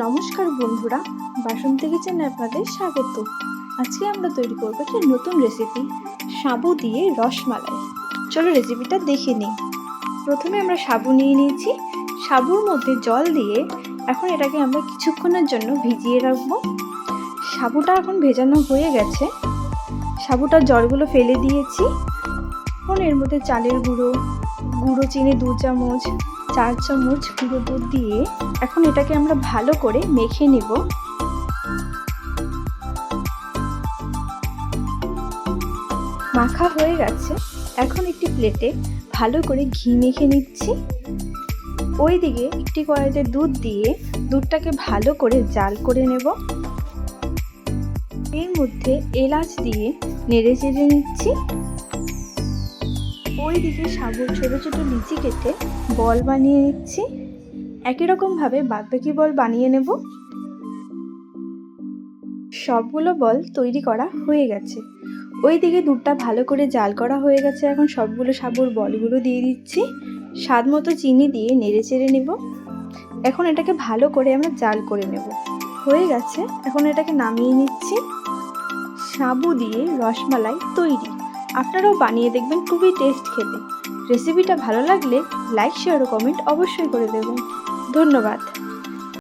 নমস্কার বন্ধুরা, বাসন্তী কিচেনে আপনাদের স্বাগত। আজকে আমরা তৈরি করব একটা নতুন রেসিপি, সাবু দিয়ে রসমালাই। চলো রেসিপিটা দেখে নিই। প্রথমে আমরা সাবু নিয়ে নিয়েছি। সাবুর মধ্যে জল দিয়ে এখন এটাকে আমরা কিছুক্ষণের জন্য ভিজিয়ে রাখবো। সাবুটা এখন ভেজানো হয়ে গেছে। সাবুটার জলগুলো ফেলে দিয়েছি। এখন এর মধ্যে চালের গুঁড়ো চিনি 2 চামচ, 4 চামচ গুঁড়ো দুধ দিয়ে এখন এটাকে আমরা ভালো করে মেখে নিব। মাখা হয়ে গেছে। এখন একটি প্লেটে ভালো করে ঘি মেখে নিচ্ছি। ওইদিকে একটি কড়াইতে দুধ দিয়ে দুধটাকে ভালো করে জাল করে নেব। এর মধ্যে এলাচ দিয়ে নেড়ে চেড়ে নিচ্ছি। ওইদিকে সাবুর ছোট ছোট লিচি কেটে বল বানিয়ে নিচ্ছি। একই রকমভাবে বাদবাকি বল বানিয়ে নেব। সবগুলো বল তৈরি করা হয়ে গেছে। ওইদিকে দুধটা ভালো করে জাল করা হয়ে গেছে। এখন সবগুলো সাবুর বলগুলো দিয়ে দিচ্ছি। স্বাদ মতো চিনি দিয়ে নেড়ে চেড়ে নেব। এখন এটাকে ভালো করে আমরা জাল করে নেব। হয়ে গেছে। এখন এটাকে নামিয়ে নিচ্ছি। সাবু দিয়ে রসমালাই তৈরি। আপনারাও বানিয়ে দেখবেন, খুবই টেস্ট খেতে। রেসিপিটা ভালো লাগলে লাইক, শেয়ার ও কমেন্ট অবশ্যই করে দেবেন। ধন্যবাদ।